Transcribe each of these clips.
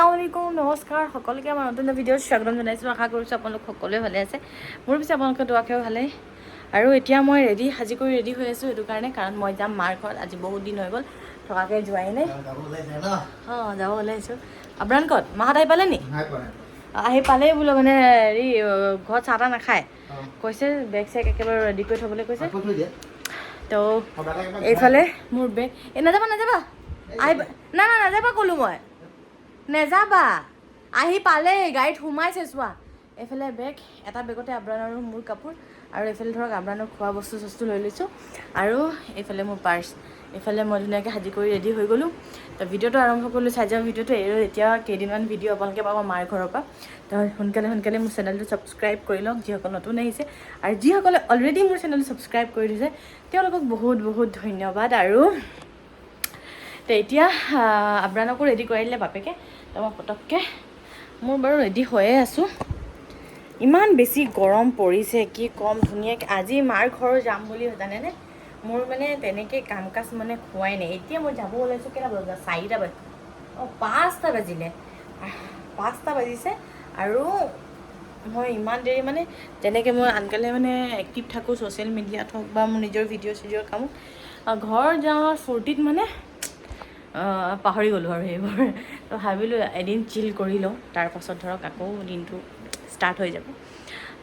আসসালামু আলাইকুম নমস্কাৰ সকলোকে আমাৰ নতুন ভিডিঅ'ত স্বাগতম জনাইছোঁ আশা কৰিছোঁ আপোনালোক সকলোৱে ভালে আছে মোৰ পিছে আপোনালোকে দোৱাকেও ভালেই আৰু এতিয়া মই ৰেডি সাজি কৰি ৰেডি হৈ আছোঁ এইটো কাৰণে কাৰণ মই যাম মাৰ ঘৰত আজি বহুত দিন হৈ গ'ল থকাকৈ যোৱাই নাই যাব ওলাইছোঁ আব্ৰান ক'ত মাহঁত আহি পালে নি আহি পালেই বোলো মানে হেৰি ঘৰত চাহ তাহ নাখায় কৈছে বেগ চেগ একেবাৰে ৰেডি কৰি থ'বলৈ কৈছে তো এইফালে মোৰ বেগ এই নাযাবা আহি না নাযাবা ক'লোঁ মই নেযাবা আহি পালে গাড়ীত সোমাইছে চোৱা এইফালে বেগ এটা বেগতে আব্ৰান আৰু মোৰ কাপোৰ আৰু এইফালে ধৰক আব্ৰানৰ খোৱা বস্তু চস্তু লৈ লৈছোঁ আৰু এইফালে মোৰ পাৰ্চ এইফালে মই ধুনীয়াকৈ সাজি কৰি ৰেডি হৈ গ'লোঁ তো ভিডিঅ'টো আৰম্ভ কৰিলোঁ চাই যাওঁ ভিডিঅ'টো এৰো এতিয়া কেইদিনমান ভিডিঅ' আপোনালোকে পাব মাৰ ঘৰৰ পৰা তো সোনকালে মোৰ চেনেলটো ছাবস্ক্ৰাইব কৰি লওক যিসকল নতুন আহিছে আৰু যিসকলে অলৰেডি মোৰ চেনেলটো ছাবস্ক্ৰাইব কৰি দিছে তেওঁলোকক বহুত ধন্যবাদ আৰু তো এতিয়া আব্ৰানকো ৰেডি কৰাই দিলে বাপেকে তো মই পটককৈ মোৰ বাৰু ৰেডি হৈয়ে আছোঁ ইমান বেছি গৰম পৰিছে কি কম ধুনীয়াকৈ আজি মাৰ ঘৰ যাম বুলি জানেনে মোৰ মানে তেনেকৈ কাম কাজ মানে খোৱাই নাই এতিয়া মই যাব ওলাইছোঁ কেইটা বজাত 4টা বাজি 5টা বাজিলে 5টা বাজিছে আৰু মই ইমান দেৰি মানে যেনেকৈ মই আনকালে মানে এক্টিভ থাকোঁ ছ'চিয়েল মিডিয়াত হওক বা মোৰ নিজৰ ভিডিঅ' চিডিঅ'ৰ কামত ঘৰ যাওঁ ফূৰ্তিত মানে পাহৰি গ'লোঁ আৰু সেইবোৰ তো ভাবিলোঁ এদিন চিল কৰি লওঁ তাৰপাছত ধৰক আকৌ দিনটো ষ্টাৰ্ট হৈ যাব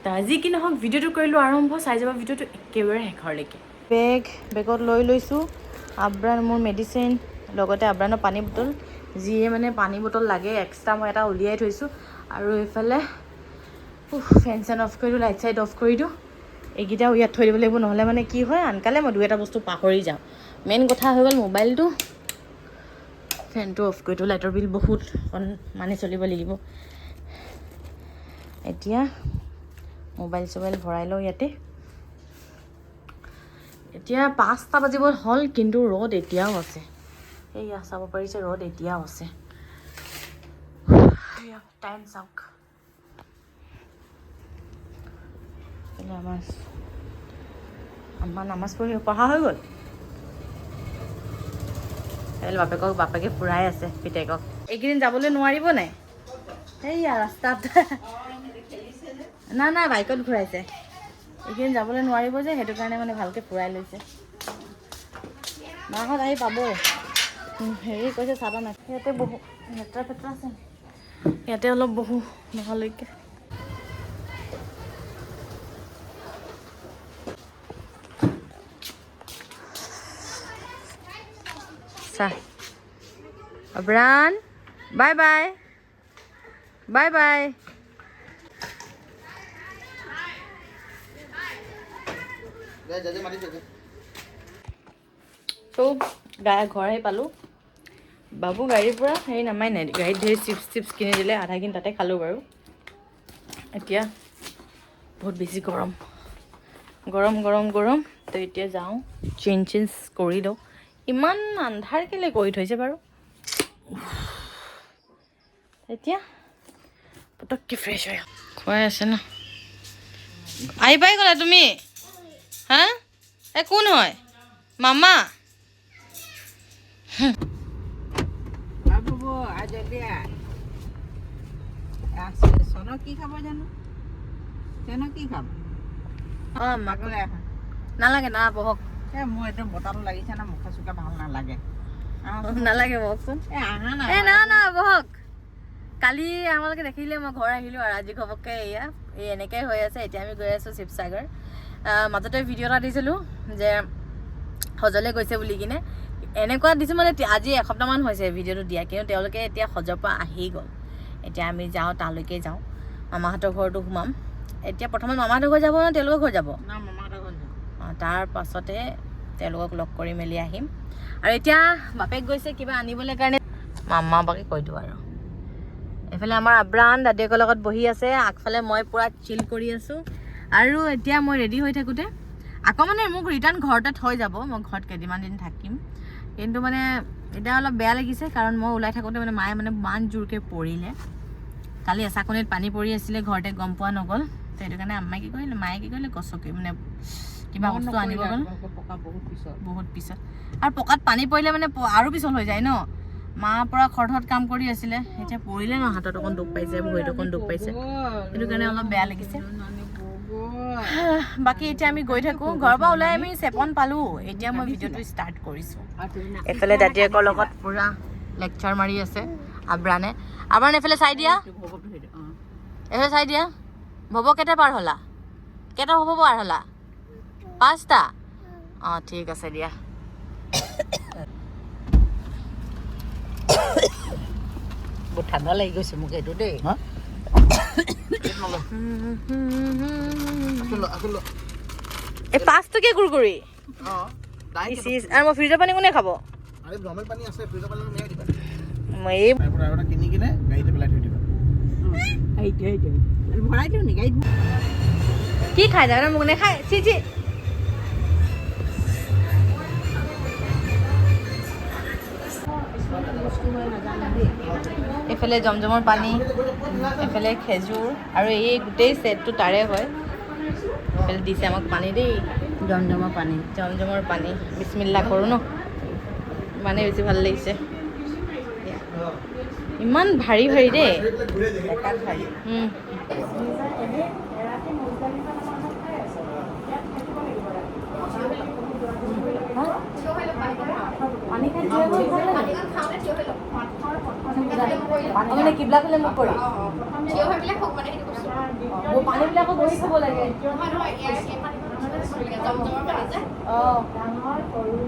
তো যি কি নহওক ভিডিঅ'টো কৰিলোঁ আৰম্ভ চাই যাব ভিডিঅ'টো একেবাৰে শেষৰলৈকে বেগত লৈ লৈছোঁ আব্ৰান মোৰ মেডিচিন লগতে আব্ৰানৰ পানী বটল যিয়ে মানে পানী বটল লাগে এক্সট্ৰা মই এটা উলিয়াই থৈছোঁ আৰু এইফালে ফেন চেন অফ কৰি দিওঁ লাইট চাইট অফ কৰি দিওঁ এইকেইটাও ইয়াত থৈ দিব লাগিব নহ'লে মানে কি হয় আনকালে মই 2-এটা বস্তু পাহৰি যাওঁ মেইন কথা হৈ গ'ল মোবাইলটো ফেনটো অফ কৰি দিওঁ লাইটৰ বিল বহুত মানি চলিব লাগিব এতিয়া মোবাইল চোবাইল ভৰাই লওঁ ইয়াতে এতিয়া 5টা বাজিব হ'ল কিন্তু ৰ'দ এতিয়াও আছে সেয়া চাব পাৰিছে ৰ'দ এতিয়াও আছে টাইম চাওক আমাৰ নামাজ পঢ়া হৈ গ'ল বাপেকে ফুৰাই আছে পিতেকক এইকেইদিন যাবলৈ নোৱাৰিব নাই সেইয়া ৰাস্তাত নাই বাইকত ঘূৰাইছে এইকেইদিন যাবলৈ নোৱাৰিব যে সেইটো কাৰণে মানে ভালকৈ ফুৰাই লৈছে মাহঁত আহি পাব হেৰি কৈছে চাহ নাই ইয়াতে বহু লেতেৰা পেতেৰা আছে ইয়াতে অলপ বহু নোহোৱালৈকে চাহ আব্ৰান বাই ঘৰ আহি পালোঁ বাবু গাড়ীৰ পৰা হেৰি নামাই নাই গাড়ীত ধেৰ চিপছ কিনি দিলে আধাখিনি তাতে খালোঁ বাৰু এতিয়া বহুত বেছি গৰম তো এতিয়া যাওঁ চেঞ্জ কৰি লওঁ ইমান আন্ধাৰ কেলৈ কৰি থৈছে বাৰু এতিয়া পটককৈ ফ্ৰেছ হৈ খুৱাই আছে ন আহি পাই গ'লা তুমি হা কোন হয় মামা কি খাব জানো কি খাব নালাগে না বহক মোৰ একদম বতাহটো লাগিছে না মুখা চুখা ভাল নালাগে বহকচোন না বহক কালি আমালোকে দেখিলে মই ঘৰ আহিলোঁ আৰু আজি ঘপককৈ এই এনেকৈ হৈ আছে এতিয়া আমি গৈ আছোঁ শিৱসাগৰ মাজতে ভিডিঅ' এটা দিছিলোঁ যে সজলৈ গৈছে বুলি কিনে এনেকুৱা দিছোঁ মানে আজি এসপ্তাহমান হৈছে ভিডিঅ'টো দিয়া কিন্তু তেওঁলোকে এতিয়া সজৰ পৰা আহি গ'ল এতিয়া আমি যাওঁ তালৈকে যাওঁ মামাহঁতৰ ঘৰতো সোমাম এতিয়া প্ৰথমে মামাহঁতৰ ঘৰ যাব নে তেওঁলোকৰ ঘৰ যাব তাৰ পাছতে তেওঁলোকক লগ কৰি মেলি আহিম আৰু এতিয়া বাপেক গৈছে কিবা আনিবলৈ কাৰণে মামা বাকে কৈ দিওঁ আৰু এইফালে আমাৰ আব্ৰান দাদীয়েকৰ লগত বহি আছে আগফালে মই পূৰা চিল কৰি আছোঁ আৰু এতিয়া মই ৰেডি হৈ থাকোঁতে আকৌ মানে মোক ৰিটাৰ্ণ ঘৰতে থৈ যাব মই ঘৰত কেইদিনমান দিন থাকিম কিন্তু মানে এতিয়া অলপ বেয়া লাগিছে কাৰণ মই ওলাই থাকোঁতে মানে মায়ে মানে ইমান জোৰকৈ পৰিলে কালি এচাকনিত পানী পৰি আছিলে ঘৰতে গম পোৱা নগ'ল তো সেইটো কাৰণে মায়ে কি কৰিলে গছকি মানে কিবা বস্তু আনিব গ'ল বহুত পিছত আৰু পকাত পানী পৰিলে মানে আৰু পিছল হৈ যায় ন মা পৰা খৰধত কাম কৰি আছিলে এতিয়া পৰিলে ন হাতত অকণ দুখ পাইছে ভৰিত অকণ দুখ পাইছে সেইটো কাৰণে অলপ বেয়া লাগিছে বাকী এতিয়া আমি গৈ থাকোঁ ঘৰৰ পৰা ওলাই আমি চেপন পালোঁ এতিয়া মই ভিডিঅ'টো ষ্টাৰ্ট কৰিছোঁ এইফালে দাঁতিয়েকৰ লগত পূৰা লেকচাৰ মাৰি আছে আব্ৰানে এইফালে চাই দিয়া এইফালে চাই দিয়া ভৱ কেইটা পাৰ হ'লা কেইটা হ'ব পাৰ হ'লা 5টা অঁ ঠিক আছে দিয়া বহুত ঠাণ্ডা লাগি গৈছে মোক এইটো দেই এই 5টকীয়া কুৰকুৰি আৰু মই ফ্ৰিজৰ পানী কোনে খাব কি খাই যাব মোক নেখায় চি চি এইফালে জমজমৰ পানী এইফালে খেজুৰ আৰু এই গোটেই ছেটটো তাৰে হয় এইফালে দিছে আমাক পানী দেই জমজমৰ পানী বিছমিল্লা কৰোঁ ন ইমানেই বেছি ভাল লাগিছে ইমান ভাৰী ভাৰী দেই মানে কিবলা ফালে মোক কৰি পানীবিলাকো বহি খাব লাগে ভালে ভাল কৰিলা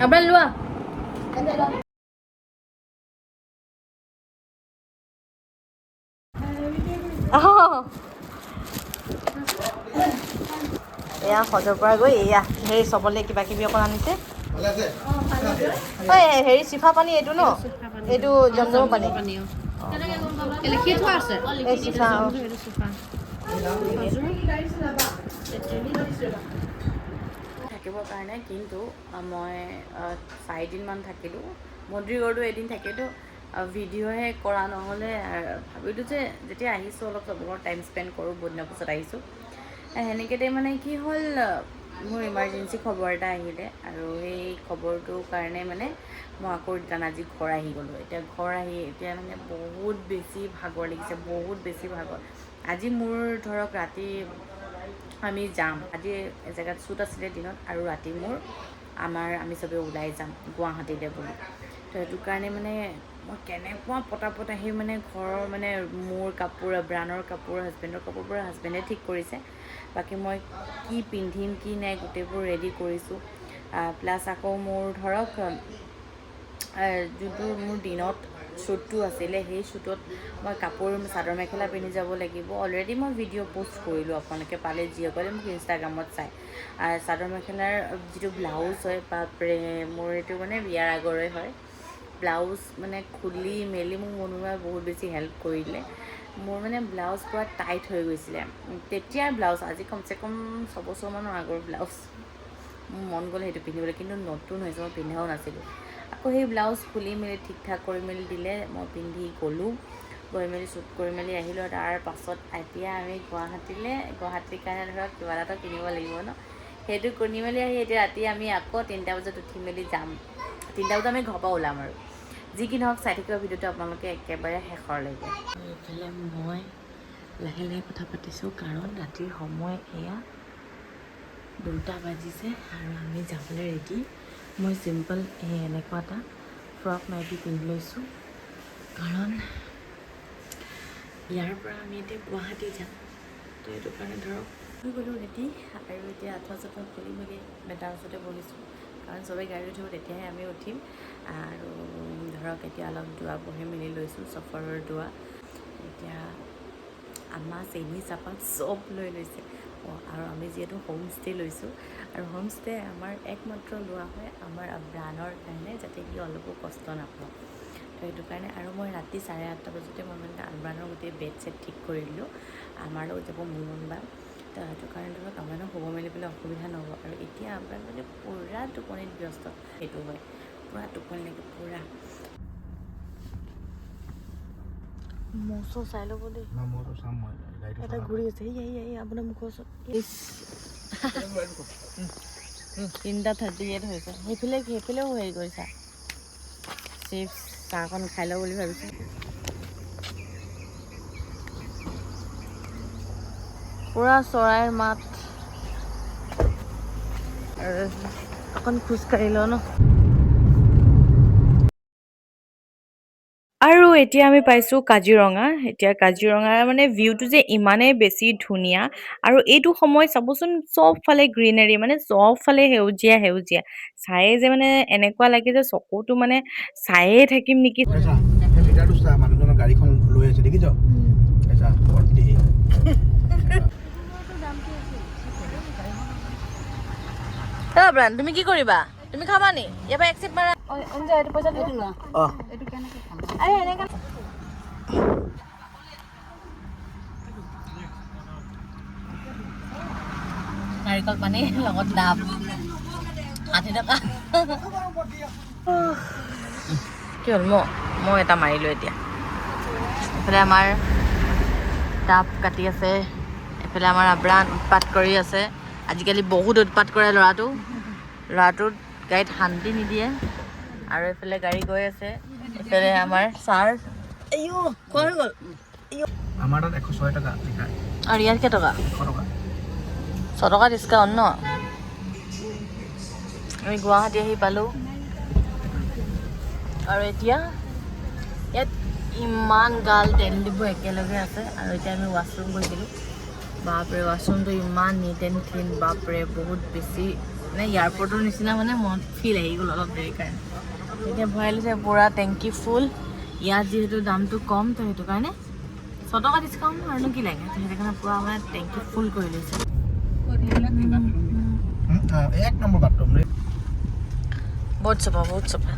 Abang luar. এয়া সজৰ পৰা গৈ এয়া হেৰি চবলে কিবা কিবি অকণ আনিছে হেৰি চিফা পানী এইটো ন এইটো জমজমৰ পানী থাকিবৰ কাৰণে কিন্তু মই 4 দিনমান থাকিলোঁ মন্দিৰগড়তো এদিন থাকিলোঁ ভিডিঅ'হে কৰা নহ'লে ভাবিলোঁ যে যেতিয়া আহিছোঁ অলপ চবৰ টাইম স্পেণ্ড কৰোঁ বহুত দিনৰ পিছত আহিছোঁ সেনেকৈ মানে কি হ'ল মোৰ ইমাৰ্জেঞ্চি খবৰ এটা আহিলে আৰু সেই খবৰটোৰ কাৰণে মানে মই আকৌ ৰিটাৰ্ণ আজি ঘৰ আহি গ'লোঁ এতিয়া ঘৰ আহি এতিয়া মানে বহুত বেছি ভাগৰ লাগিছে বহুত বেছি ভাগৰ আজি মোৰ ধৰক ৰাতি আমি যাম আজি এজেগাত শ্বুট আছিলে দিনত আৰু ৰাতি আমি চবেই ওলাই যাম গুৱাহাটীলৈ বুলি তো সেইটো কাৰণে মানে মই কেনেকুৱা পটাপট আহি মানে ঘৰৰ মানে মোৰ কাপোৰ ব্ৰাণৰ কাপোৰ হাজবেণ্ডৰ কাপোৰবোৰ হাজবেণ্ডে ঠিক কৰিছে বাকী মই কি পিন্ধিম কি নাই গোটেইবোৰ ৰেডি কৰিছোঁ প্লাছ আকৌ মোৰ ধৰক যোনটো মোৰ দিনত শ্বুটটো আছিলে সেই শ্বুটত মই কাপোৰ চাদৰ মেখেলা পিন্ধি যাব লাগিব অলৰেডি মই ভিডিঅ' পষ্ট কৰিলোঁ আপোনালোকে পালে যিসকলে মোক ইনষ্টাগ্ৰামত চাই চাদৰ মেখেলাৰ যিটো ব্লাউজ হয় বাপৰে মোৰ এইটো মানে বিয়াৰ আগৰে হয় ব্লাউজ মানে খুলি মেলি মোক বনোৱা বহুত বেছি হেল্প কৰিলে মোৰ মানে ব্লাউজ পূৰা টাইট হৈ গৈছিলে তেতিয়াৰ ব্লাউজ আজি কমচে কম 6 বছৰমানৰ আগৰ ব্লাউজ মোৰ মন গ'ল সেইটো পিন্ধিবলৈ কিন্তু নতুন হৈছে মই পিন্ধাও নাছিলোঁ আকৌ সেই ব্লাউজ খুলি মেলি ঠিক ঠাক কৰি মেলি দিলে মই পিন্ধি গ'লোঁ গৈ মেলি শ্বুট কৰি মেলি আহিলোঁ তাৰ পাছত এতিয়া আমি গুৱাহাটীৰ কাৰণে ধৰক কিবা এটা কিনিব লাগিব ন সেইটো কিনি মেলি আহি এতিয়া ৰাতি আমি আকৌ 3টা বজাত উঠি মেলি যাম 3টা বজাত আমি ঘৰৰ পৰা ওলাম আৰু যি কি নহওক চাই থাকিব ভিডিঅ'টো আপোনালোকে একেবাৰে শেষৰলৈকে এইফালে মই লাহে লাহে কথা পাতিছোঁ কাৰণ ৰাতিৰ সময় এয়া 2টা বাজিছে আৰু আমি যাবলৈ ৰেডি মই চিম্পল এনেকুৱা এটা ফ্ৰক নাইটি পিন্ধি লৈছোঁ কাৰণ ইয়াৰ পৰা আমি এতিয়া গুৱাহাটী যাম তো সেইটো কাৰণে ধৰক হৈ গ'লোঁ ৰেডি আৰু এতিয়া আঁঠুৱা চাঠুৱা খুলি মেলি বেটাৰ ওচৰতে বহিছোঁ কাৰণ চবেই গাড়ী উঠিব তেতিয়াহে আমি উঠিম আৰু ধৰক এতিয়া অলপ দোৱা বহি মেলি লৈছোঁ চফৰৰ দোৱা এতিয়া আমাৰ চেনি চাপাত চব লৈ লৈছে আৰু আমি যিহেতু হোমষ্টে লৈছোঁ আৰু হোমষ্টে আমাৰ একমাত্ৰ লোৱা হয় আমাৰ ব্ৰাণৰ কাৰণে যাতে সি অলপো কষ্ট নাপাওঁ তো সেইটো কাৰণে আৰু মই ৰাতি 8:30 বজাতে মই মানে আলব্ৰাণৰ গোটেই বেড চেট ঠিক কৰি দিলোঁ আমাৰ লগত যাব মুনমুন বা তো সেইটো কাৰণে ধৰক আপোনাৰ শুব মেলিবলৈ অসুবিধা নহ'ব। আৰু এতিয়া আপোনাৰ মানে পূৰা টোপনিত ব্যস্ত, সেইটো হয় পূৰা টোপনি লাগে পূৰা। মচো চাই ল'ব দেই, এটা ঘূৰি আছে এই আপোনাৰ মুখৰ ওচৰত 3:38 হৈছে। সেইফালেও হেৰি কৰিছা, চিপছ চাহকণ খাই লওঁ বুলি ভাবিছোঁ। পূৰা চৰাইৰ মাত, আৰু অকণ খোজকাঢ়ি লওঁ ন। আৰু এতিয়া আমি পাইছোঁ কাজিৰঙা। এতিয়া কাজিৰঙাৰ মানে ভিউটো যে ইমানেই বেছি ধুনীয়া, আৰু এইটো সময় চাবচোন চব ফালে গ্ৰীনাৰী, মানে চব ফালে সেউজীয়া সেউজীয়া, চায়ে যে মানে এনেকুৱা লাগে যে চকুটো মানে চায়ে থাকিম নেকি। গাড়ীখন লৈ আছে দেখিছ? ব্ৰান তুমি কি কৰিবা? তুমি খাবা নি? ইয়াৰ পৰা একচিপ মাৰা, এইটো পইচা দিবা। এইটো কেনেকৈ খাম? আৰে এনেকৈ নাৰিকল পানী লগত ডাব 60 টকা। কি হ'ল? মই এটা মাৰিলোঁ এতিয়া। এইফালে আমাৰ ডাব কাটি আছে, এইফালে আমাৰ আব্ৰান উৎপাত কৰি আছে। আজিকালি বহুত উৎপাত কৰে ল'ৰাটোত গাড়ীত শান্তি নিদিয়ে। আৰু এইফালে গাড়ী গৈ আছে, এইফালে আমাৰ ছাৰ হৈ গ'ল। আমাৰ তাত 106 টকা। আৰু ইয়াত কেইটকা? 6 টকা ডিছকাউণ্ট ন? আমি গুৱাহাটী আহি পালোঁ, আৰু এতিয়া ইয়াত ইমান গাল তেল ডিপু একেলগে আছে। আৰু এতিয়া আমি ৱাছৰুম গৈছিলোঁ, বাপৰে ৱাছৰুমটো ইমান নিট এণ্ড ক্লিন, বাপৰে বহুত বেছি মানে এয়াৰপৰ্টৰ নিচিনা মানে মন ফিল আহি গ'ল অলপ দেৰি কাৰণে। এতিয়া ভৰাই লৈছে পূৰা টেংকি ফুল। ইয়াত যিহেতু দামটো কম, তো সেইটো কাৰণে 6 টকা ডিছকাউণ্ট আৰুনো কি লাগে, তো সেইটো কাৰণে পূৰা মানে টেংকি ফুল কৰি লৈছে। এক নম্বৰ বাথৰুম ৰে, বহুত চাফা।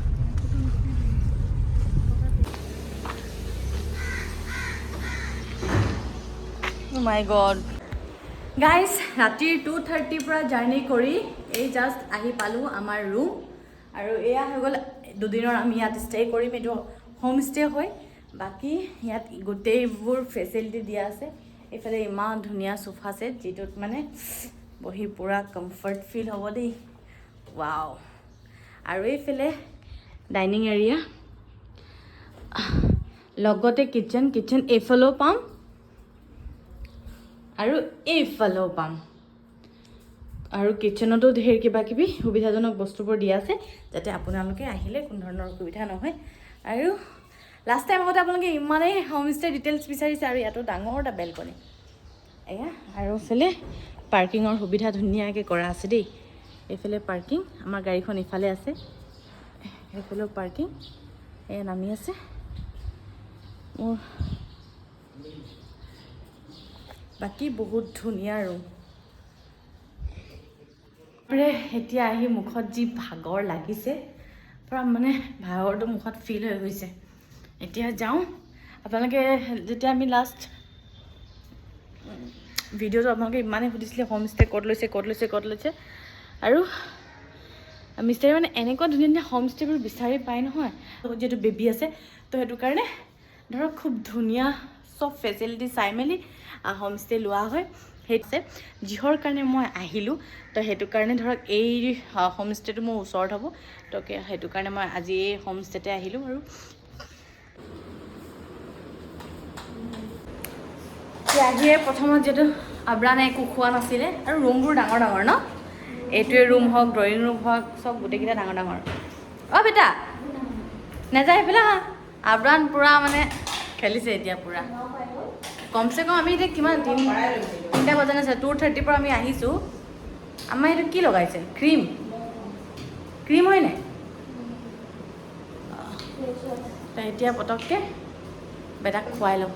মাই গড গাইজ, ৰাতিৰ 2:30 পৰা জাৰ্ণি কৰি এই জাষ্ট আহি পালোঁ আমাৰ ৰুম। আৰু এয়া হৈ গ'ল দুদিনৰ আমি ইয়াত ষ্টে' কৰিম। এইটো হোম ষ্টে' হয়, বাকী ইয়াত গোটেইবোৰ ফেচিলিটি দিয়া আছে। এইফালে ইমান ধুনীয়া চোফা ছেট, যিটোত মানে বহি পূৰা কমফৰ্ট ফিল হ'ব দেই। ৱাও। আৰু এইফালে ডাইনিং এৰিয়া, লগতে কিটচেন এইফালেও পাম আৰু এইফালেও পাম। আৰু কিটচেনতো ধেৰ কিবা কিবি সুবিধাজনক বস্তুবোৰ দিয়া আছে, যাতে আপোনালোকে আহিলে কোনো ধৰণৰ অসুবিধা নহয়। আৰু লাষ্ট টাইম আগতে আপোনালোকে ইমানেই হোমষ্টে ডিটেইলছ বিচাৰিছে, আৰু ইয়াতো ডাঙৰ এটা বেলকনি এয়া। আৰু এইফালে পাৰ্কিঙৰ সুবিধা ধুনীয়াকৈ কৰা আছে দেই। এইফালে পাৰ্কিং, আমাৰ গাড়ীখন ইফালে আছে, সেইফালেও পাৰ্কিং। এয়া নামি আছে মোৰ। বাকী বহুত ধুনীয়া ৰুম। এতিয়া আহি মুখত যি ভাগৰ লাগিছে, পূৰা মানে ভাগৰটো মুখত ফিল হৈ গৈছে। এতিয়া যাওঁ। আপোনালোকে যেতিয়া আমি লাষ্ট ভিডিঅ'টো আপোনালোকে ইমানেই সুধিছিলে হোমষ্টে ক'ত লৈছে, আৰু মিষ্টাৰে মানে এনেকুৱা ধুনীয়া ধুনীয়া হোমষ্টেবোৰ বিচাৰি পায় নহয়। যিহেতু বেবী আছে, তো সেইটো কাৰণে ধৰক খুব ধুনীয়া চব ফেচিলিটি চাই মেলি হোমষ্টে লোৱা হয়। সেইটো যিহৰ কাৰণে মই আহিলোঁ, তো সেইটো কাৰণে ধৰক এই হোমষ্টেটো মোৰ ওচৰত হ'ব, তো সেইটো কাৰণে মই আজি এই হোমষ্টেতে আহিলোঁ। আৰু আহিয়ে প্ৰথমত যিহেতু আব্ৰানে একো খোৱা নাছিলে, আৰু ৰুমবোৰ ডাঙৰ ডাঙৰ ন, এইটোৱে ৰুম হওক, ড্ৰয়িং ৰুম হওক, চব গোটেইকেইটা ডাঙৰ ডাঙৰ। অঁ বেটা নাযায় সেইফালে, হা। আব্ৰান পূৰা মানে খেলিছে এতিয়া পূৰা। কমচে কম আমি এতিয়া কিমান 3টা বজা নাছে, 2:30 পৰা আমি আহিছোঁ। আমাৰ এইটো কি লগাইছে? ক্ৰীম হয় নাই? এতিয়া পটককৈ বেটাক খুৱাই লওঁ।